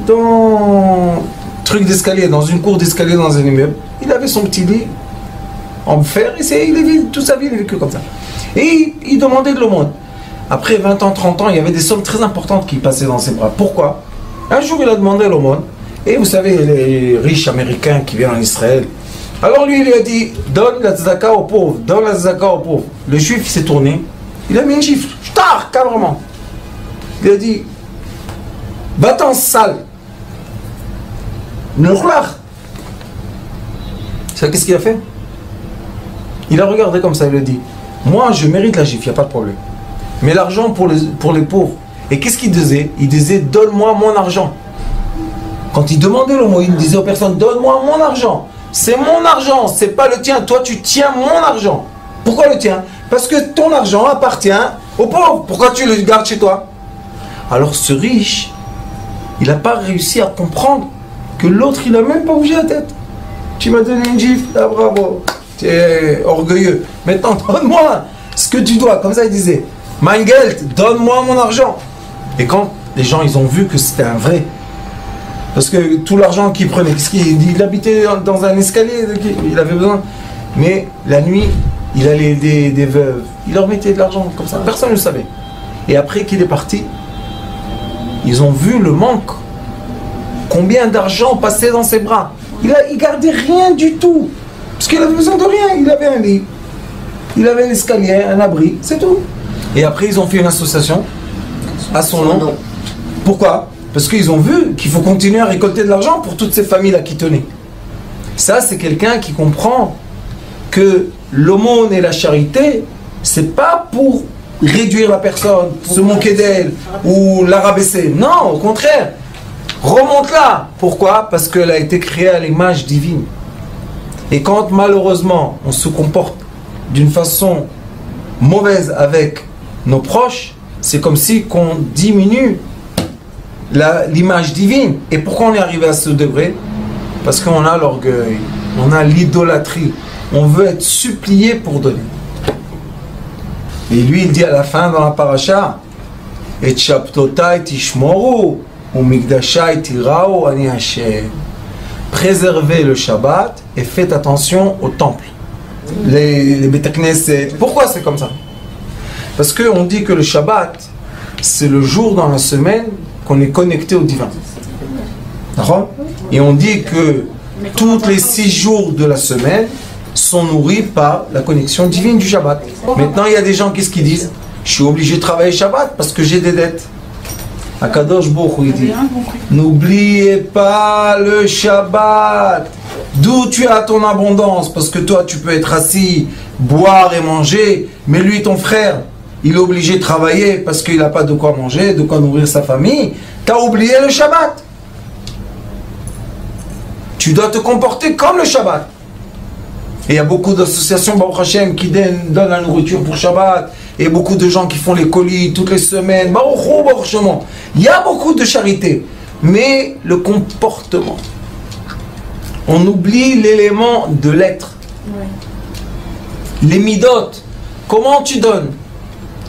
dans un truc d'escalier, dans une cour d'escalier dans un immeuble. Il avait son petit lit en fer et toute sa vie il a vécu comme ça. Et il demandait de l'aumône. Après 20 ans, 30 ans, il y avait des sommes très importantes qui passaient dans ses bras. Pourquoi? Un jour, il a demandé l'aumône. Et vous savez, les riches américains qui viennent en Israël. Alors lui, il lui a dit, donne la tzedaka aux pauvres, donne la tzedaka aux pauvres. Le juif, il s'est tourné. Il a mis une gifle. Shtar, carrément. Il a dit, va-t'en sale. Ne roulard. C'est qu'est-ce qu'il a fait? Il a regardé comme ça, il a dit, moi, je mérite la gifle, il n'y a pas de problème. Mais l'argent pour les pauvres. Et qu'est-ce qu'il disait? Il disait, donne-moi mon argent. Quand il demandait le mot, il disait aux personnes, donne-moi mon argent. C'est mon argent, c'est pas le tien. Toi, tu tiens mon argent. Pourquoi le tien? Parce que ton argent appartient aux pauvres. Pourquoi tu le gardes chez toi? Alors ce riche, il n'a pas réussi à comprendre que l'autre, il n'a même pas bougé la tête. Tu m'as donné une gifle, ah bravo. Tu es orgueilleux. Maintenant, donne-moi ce que tu dois. Comme ça, il disait, mein Geld, donne-moi mon argent. Et quand les gens, ils ont vu que c'était un vrai... Parce que tout l'argent qu'il prenait, il habitait dans un escalier, il avait besoin. Mais la nuit, il allait aider des veuves. Il leur mettait de l'argent comme ça. Personne ne le savait. Et après qu'il est parti, ils ont vu le manque. Combien d'argent passait dans ses bras. Il gardait rien du tout. Parce qu'il avait besoin de rien. Il avait un lit. Il avait un escalier, un abri. C'est tout. Et après, ils ont fait une association à son nom. Pourquoi? Parce qu'ils ont vu qu'il faut continuer à récolter de l'argent pour toutes ces familles-là qui tenaient. Ça, c'est quelqu'un qui comprend que l'aumône et la charité, c'est pas pour réduire la personne, se moquer d'elle ou la rabaisser. Non, au contraire. Remonte-la. Pourquoi? Parce qu'elle a été créée à l'image divine. Et quand malheureusement on se comporte d'une façon mauvaise avec nos proches, c'est comme si qu'on diminue l'image divine. Et pourquoi on est arrivé à ce degré? Parce qu'on a l'orgueil, on a l'idolâtrie, on veut être supplié pour donner. Et lui, il dit à la fin dans la paracha, et Shabtotai tishmoru, ou Migdashai tirao ani Hashem. Préservez le Shabbat et faites attention au temple. Les Beit Knesset. Pourquoi c'est comme ça? Parce qu'on dit que le Shabbat, c'est le jour dans la semaine qu'on est connecté au divin. D'accord? Et on dit que tous les 6 jours de la semaine sont nourris par la connexion divine du Shabbat. Maintenant, il y a des gens, qu'est-ce qu'ils disent? Je suis obligé de travailler Shabbat parce que j'ai des dettes. Akadosh Baruch Hu, il dit, n'oubliez pas le Shabbat. D'où tu as ton abondance? Parce que toi, tu peux être assis, boire et manger, mais lui, ton frère, il est obligé de travailler parce qu'il n'a pas de quoi manger, de quoi nourrir sa famille. Tu as oublié le Shabbat. Tu dois te comporter comme le Shabbat. Et il y a beaucoup d'associations, Baruch Hashem, qui donnent la nourriture pour Shabbat. Et beaucoup de gens qui font les colis toutes les semaines. Baruch Hu, Baruch Shemo. Il y a beaucoup de charité. Mais le comportement. On oublie l'élément de l'être. Ouais. Les midotes. Comment tu donnes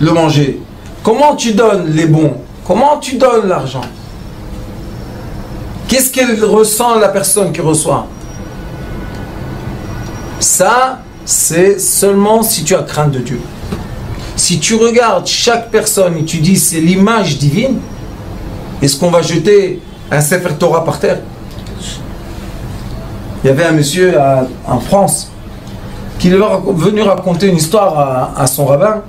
le manger? Comment tu donnes les bons? Comment tu donnes l'argent? Qu'est-ce qu'elle ressent, la personne qui reçoit? Ça, c'est seulement si tu as crainte de Dieu. Si tu regardes chaque personne et tu dis c'est l'image divine, est-ce qu'on va jeter un Sefer Torah par terre? Il y avait un monsieur en France qui est venu raconter une histoire à son rabbin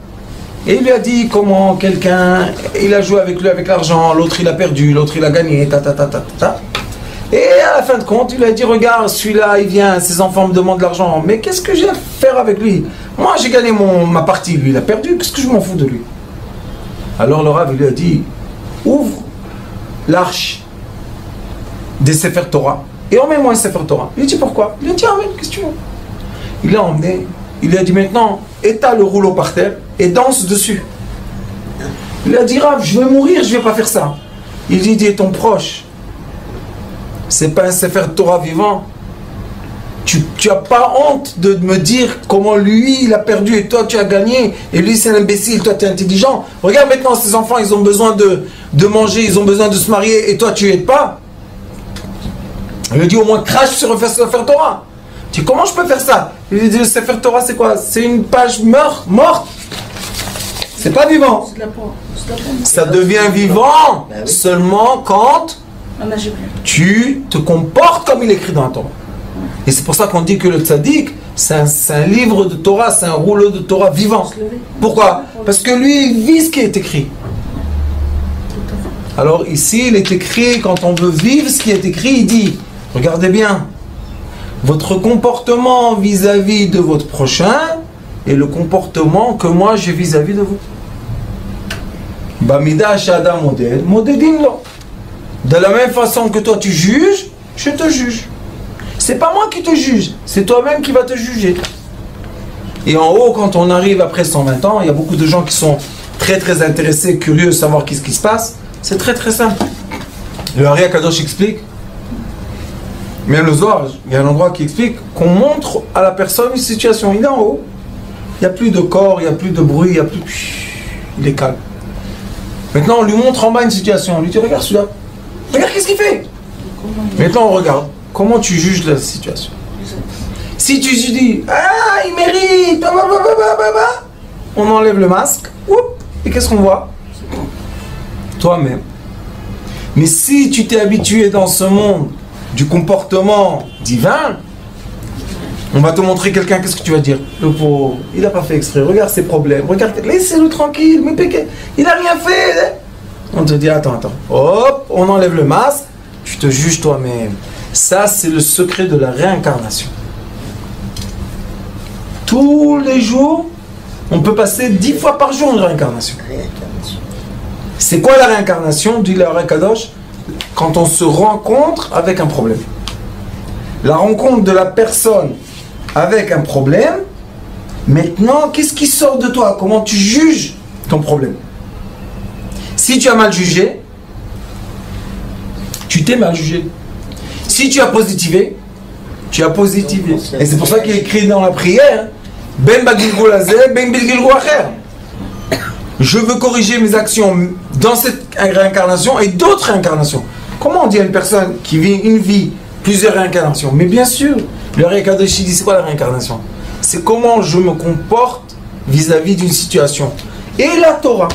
et il lui a dit comment quelqu'un, il a joué avec lui avec l'argent, l'autre il a perdu, l'autre il a gagné, Et à la fin de compte, il lui a dit, regarde, celui-là, il vient, ses enfants me demandent de l'argent. Mais qu'est-ce que j'ai à faire avec lui? Moi, j'ai gagné ma partie, lui, il a perdu. Qu'est-ce que je m'en fous de lui? Alors le Rav, il lui a dit, ouvre l'arche des Sefer Torah et emmène-moi un Sefer Torah. Il lui a dit, pourquoi? Il lui a dit, emmène, qu'est-ce que tu veux? Il l'a emmené, il lui a dit, maintenant, étale le rouleau par terre et danse dessus. Il lui a dit, Rav, je vais mourir, je ne vais pas faire ça. Il lui dit, ton proche, c'est pas un Sefer Torah vivant. Tu n'as pas honte de me dire comment lui il a perdu et toi tu as gagné et lui c'est un imbécile, toi tu es intelligent. Regarde maintenant ces enfants, ils ont besoin de manger, ils ont besoin de se marier et toi tu n'aides pas. Il lui dit au moins crache sur le Sefer Torah. Tu dis comment je peux faire ça? Il lui dit le Sefer Torah c'est quoi? C'est une page morte. C'est pas vivant. C'est de la peau. Ça devient vivant seulement quand tu te comportes comme il est écrit dans la Torah. Et c'est pour ça qu'on dit que le tzaddik, c'est un livre de Torah, c'est un rouleau de Torah vivant. Pourquoi? Parce que lui, il vit ce qui est écrit. Alors ici, il est écrit, quand on veut vivre ce qui est écrit, il dit, regardez bien, votre comportement vis-à-vis de votre prochain est le comportement que moi j'ai vis-à-vis de vous. Bamida shada moded, modedim lo. De la même façon que toi tu juges, je te juge. C'est pas moi qui te juge, c'est toi-même qui vas te juger. Et en haut, quand on arrive après 120 ans, il y a beaucoup de gens qui sont très très intéressés, curieux de savoir qu'est-ce qui se passe. C'est très très simple. Le Ari Akadosh explique, même le Zohar, il y a un endroit qui explique qu'on montre à la personne une situation. Il est en haut, il n'y a plus de corps, il n'y a plus de bruit, il n'y a plus... Il est calme. Maintenant, on lui montre en bas une situation. On lui dit, regarde celui-là. Regarde qu'est-ce qu'il fait. Maintenant, on regarde. Comment tu juges la situation? Si tu te dis, ah, il mérite, on enlève le masque, et qu'est-ce qu'on voit? Toi-même. Mais si tu t'es habitué dans ce monde du comportement divin, on va te montrer quelqu'un, qu'est-ce que tu vas dire? Le pauvre, il n'a pas fait exprès, regarde ses problèmes, regarde, laissez-le tranquille, mais il n'a rien fait. On te dit, attends, hop, on enlève le masque, tu te juges toi-même. Ça, c'est le secret de la réincarnation. Tous les jours, on peut passer 10 fois par jour une réincarnation. C'est quoi la réincarnation? Dit le Ari Kadosh, quand on se rencontre avec un problème. La rencontre de la personne avec un problème, maintenant, qu'est-ce qui sort de toi? Comment tu juges ton problème? Si tu as mal jugé, tu t'es mal jugé. Si tu as positivé, tu as positivé. Et c'est pour ça qu'il est écrit dans la prière, Ben bagilgul azeh, ben bilgilgul acher. Je veux corriger mes actions dans cette réincarnation et d'autres réincarnations. Comment on dit à une personne qui vit une vie, plusieurs réincarnations? Mais bien sûr, le Rékadoshi dit c'est quoi la réincarnation? C'est comment je me comporte vis-à-vis d'une situation. Et la Torah,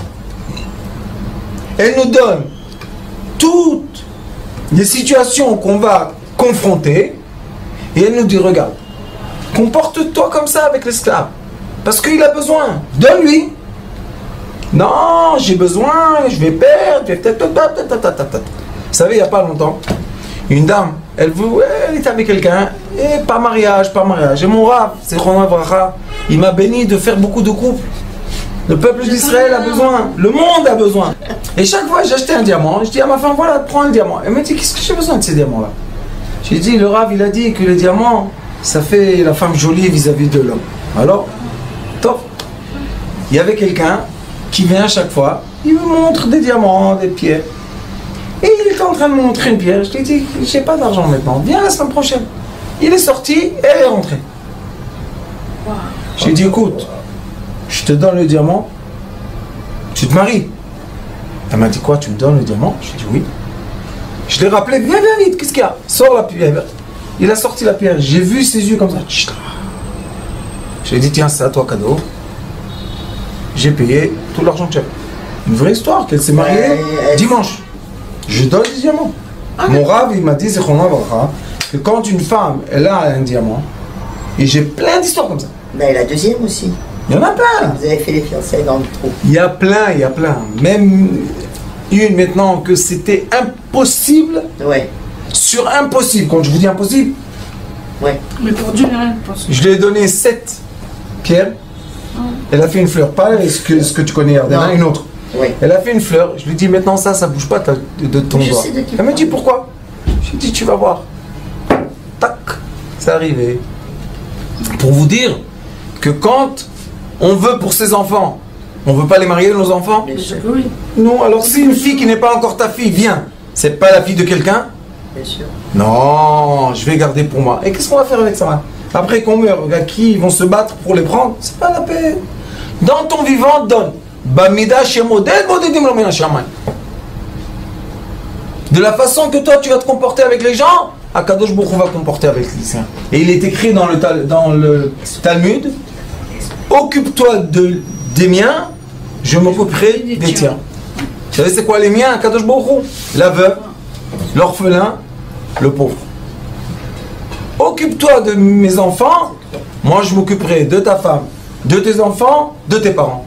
elle nous donne toutes les situations qu'on va confronter et elle nous dit regarde, comporte-toi comme ça avec l'esclave parce qu'il a besoin, donne-lui. Non, j'ai besoin, je vais perdre. Vous savez, il n'y a pas longtemps, une dame, elle était avec quelqu'un, et pas mariage. Et mon Rav, c'est Chona Vracha, il m'a béni de faire beaucoup de couples. Le peuple d'Israël a besoin, le monde a besoin. Et chaque fois, j'achetais un diamant, je dis à ma femme, voilà, prends un diamant. Elle me dit, qu'est-ce que j'ai besoin de ces diamants-là? J'ai dit, le Rav, il a dit que les diamants, ça fait la femme jolie vis-à-vis de l'homme. Alors, top. Il y avait quelqu'un qui vient à chaque fois, il me montre des diamants, des pierres. Et il était en train de me montrer une pierre. Je lui ai dit, j'ai pas d'argent maintenant, viens la semaine prochaine. Il est sorti et elle est rentrée. J'ai dit, écoute, je te donne le diamant, tu te maries. Elle m'a dit, quoi, tu me donnes le diamant? J'ai dit, oui. Je l'ai rappelé, viens vite, qu'est-ce qu'il y a? Sors la pierre. Il a sorti la pierre, j'ai vu ses yeux comme ça. Je lui ai dit, tiens, c'est à toi cadeau. J'ai payé tout l'argent que j'avais. Une vraie histoire, qu'elle s'est mariée dimanche. Je donne des diamants. Mon Rav, il m'a dit, c'est que quand une femme, elle a un diamant, et j'ai plein d'histoires comme ça. Ben, la deuxième aussi. Il y en a plein. Vous avez fait les fiançailles dans le trou. Il y a plein. Même une maintenant que c'était impossible. Ouais. Sur impossible. Quand je vous dis impossible. Ouais. Mais pour Dieu, rien de possible. Je lui ai donné 7 pierres. Elle a fait une fleur, pas ce que tu connais, Ardena, une autre. Oui. Elle a fait une fleur, je lui ai dit maintenant ça bouge pas de ton doigt. Elle m'a dit pourquoi? Je lui ai dit tu vas voir. Tac, c'est arrivé. Pour vous dire que quand on veut pour ses enfants, on veut pas les marier nos enfants? Bien sûr que oui. Non, alors si une fille qui n'est pas encore ta fille vient, c'est pas la fille de quelqu'un? Bien sûr. Non, je vais garder pour moi. Et qu'est-ce qu'on va faire avec ça? Après qu'on meurt, regarde qui vont se battre pour les prendre, c'est pas la paix. Dans ton vivant, donne. De la façon que toi tu vas te comporter avec les gens, Akadosh Baruch Hu va comporter avec les siens. Et il est écrit dans le Talmud, occupe-toi des miens, je m'occuperai des tiens. Vous savez c'est quoi les miens, Akadosh Baruch Hu? La veuve, l'orphelin, le pauvre. Occupe-toi de mes enfants, moi je m'occuperai de ta femme, de tes enfants, de tes parents.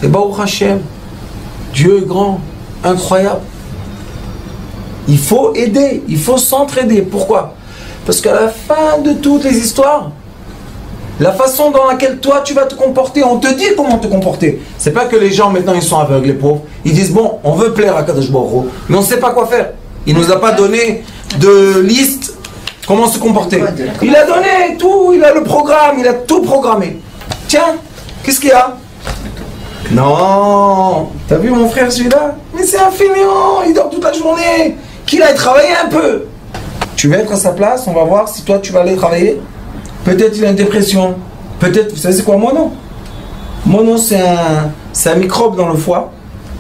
C'est Baruch Hashem. Dieu est grand, incroyable. Il faut aider, il faut s'entraider. Pourquoi? Parce qu'à la fin de toutes les histoires, la façon dans laquelle toi tu vas te comporter, on te dit comment te comporter. C'est pas que les gens maintenant ils sont aveugles, les pauvres. Ils disent bon, on veut plaire à Kadosh Baruch Hu, mais on ne sait pas quoi faire. Il nous a pas donné de liste comment se comporter. Il a donné tout, il a le programme, il a tout programmé. Tiens, qu'est-ce qu'il y a? Non, t'as vu mon frère celui-là? Mais c'est un fainéant, il dort toute la journée. Qu'il aille travailler un peu. Tu vas être à sa place, on va voir si toi tu vas aller travailler. Peut-être il a une dépression. Peut-être, vous savez c'est quoi mono? Mono c'est un microbe dans le foie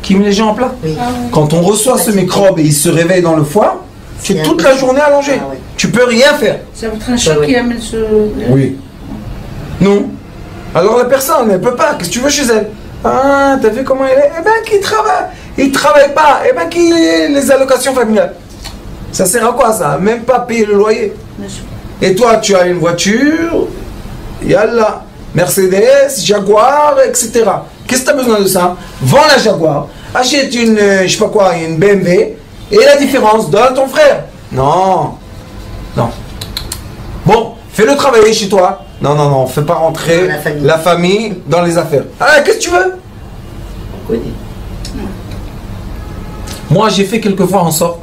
qui met les gens en plat. Oui. Quand on reçoit ce microbe et il se réveille dans le foie, tu es toute la journée allongé. Ah oui. Tu peux rien faire. Ça va être un choc qui amène ce... Oui. Non. Alors la personne, elle peut pas. Qu'est-ce que tu veux chez elle? Ah, t'as vu comment il est? Eh ben, qu'il travaille. Il travaille pas. Eh ben, qu'il ait les allocations familiales. Ça sert à quoi ça? Même pas payer le loyer. Bien sûr. Et toi, tu as une voiture, yallah, Mercedes, Jaguar, etc. Qu'est-ce que tu as besoin de ça? Vends la Jaguar, achète une, je sais pas quoi, une BMW, et la différence, donne à ton frère. Non. Non. Bon, fais-le travailler chez toi. Non, fais pas rentrer la famille dans les affaires. Ah, qu'est-ce que tu veux? On connaît. Moi, j'ai fait quelquefois en sorte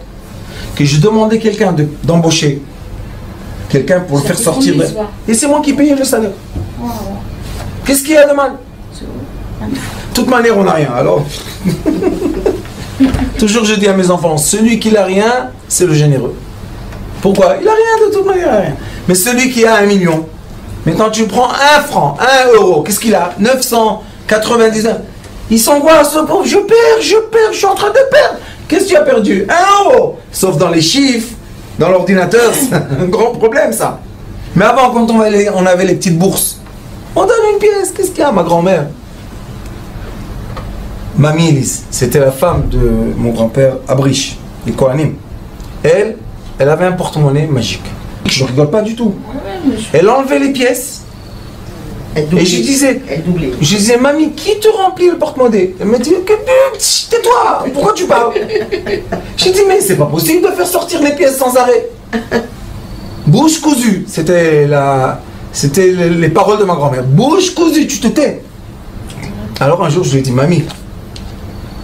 que je demandais quelqu'un d'embaucher quelqu'un pour le faire sortir. Et c'est moi qui payais le salaire. Wow. Qu'est-ce qu'il y a de mal? C'est vrai. De toute manière, on n'a rien. Alors, de Toujours je dis à mes enfants, celui qui n'a rien, c'est le généreux. Pourquoi? Il n'a rien de toute manière, il n'a rien. Mais celui qui a 1 million, maintenant tu prends 1 franc, 1 euro, qu'est-ce qu'il a? 999. Il s'angoisse, ce pauvre, je perds, je suis en train de perdre. Qu'est-ce que tu as perdu? 1 euro. Sauf dans les chiffres, dans l'ordinateur, c'est un grand problème ça. Mais avant, quand on avait les petites bourses, on donne une pièce, qu'est-ce qu'il y a, ma grand-mère? Mamie Elise, c'était la femme de mon grand-père Abrish, les Kohanim. Elle avait un porte-monnaie magique. Je ne rigole pas du tout. Elle enlevait les pièces. Et je disais, mamie, qui te remplit le porte-monnaie? Elle me dit, tais-toi, pourquoi tu parles? J'ai dit, mais c'est pas possible de faire sortir les pièces sans arrêt. Bouche cousue, c'était les paroles de ma grand-mère. Bouche cousue, tu te tais. Alors un jour, je lui ai dit, mamie,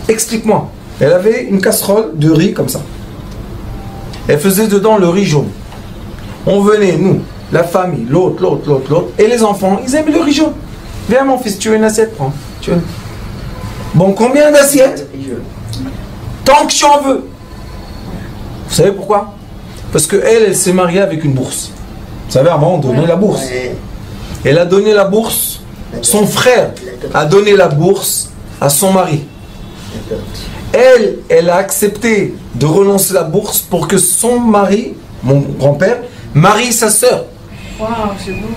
explique-moi. Elle avait une casserole de riz comme ça. Elle faisait dedans le riz jaune. On venait, nous, la famille, l'autre, et les enfants, ils aimaient le riz jaune. Viens mon fils, tu veux une assiette? Prends. Tu veux. Bon, combien d'assiettes? Tant que tu en veux. Vous savez pourquoi? Parce qu'elle s'est mariée avec une bourse. Vous savez, avant, on donnait la bourse. Elle a donné la bourse, son frère a donné la bourse à son mari. Elle a accepté de renoncer à la bourse pour que son mari, mon grand-père, marie sa sœur. Waouh, c'est beau.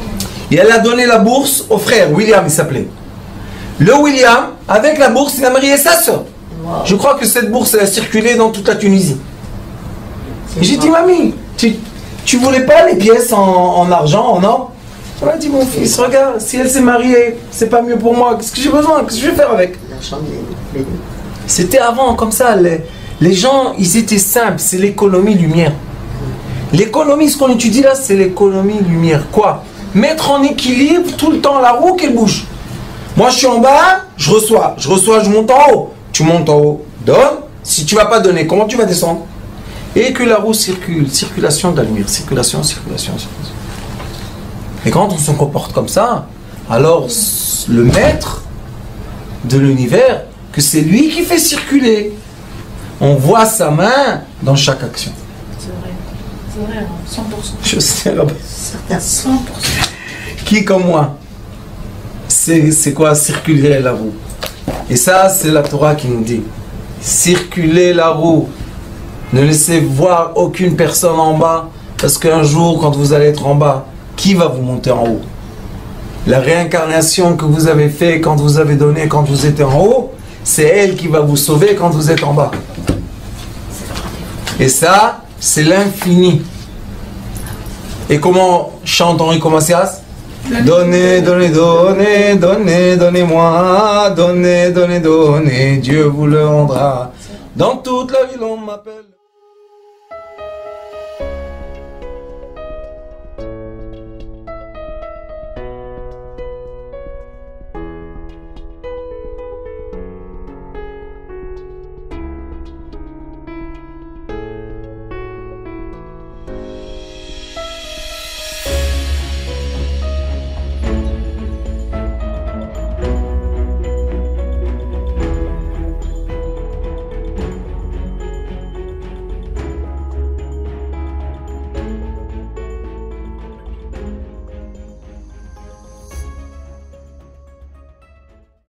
Et elle a donné la bourse au frère, William il s'appelait. Le William, avec la bourse, il a marié sa sœur. Wow. Je crois que cette bourse, elle a circulé dans toute la Tunisie. J'ai dit, mamie, tu voulais pas les pièces en argent, en or? Elle a dit, mon fils, regarde, si elle s'est mariée, c'est pas mieux pour moi. Qu'est-ce que j'ai besoin? Qu'est-ce que je vais faire avec? C'était avant, comme ça. Les gens, ils étaient simples. C'est l'économie lumière. L'économie, ce qu'on étudie là, c'est l'économie lumière. Quoi? Mettre en équilibre tout le temps la roue qu'elle bouge. Moi, je suis en bas, je reçois, je monte en haut. Tu montes en haut, donne. Si tu vas pas donner, comment tu vas descendre? Et que la roue circule. Circulation de la lumière. Circulation. Et quand on se comporte comme ça, alors le maître de l'univers, que c'est lui qui fait circuler. On voit sa main dans chaque action. C'est vrai, 100%. Je sais, là-bas. 100%. Qui comme moi, c'est quoi circuler la roue? Et ça, c'est la Torah qui nous dit. Circuler la roue. Ne laissez voir aucune personne en bas, parce qu'un jour, quand vous allez être en bas, qui va vous monter en haut? La réincarnation que vous avez fait quand vous avez donné, quand vous étiez en haut, c'est elle qui va vous sauver quand vous êtes en bas. Et ça, c'est l'infini. Et comment chante Enrico Macias? Donnez, donnez-moi, donnez, Dieu vous le rendra. Dans toute la ville on m'appelle.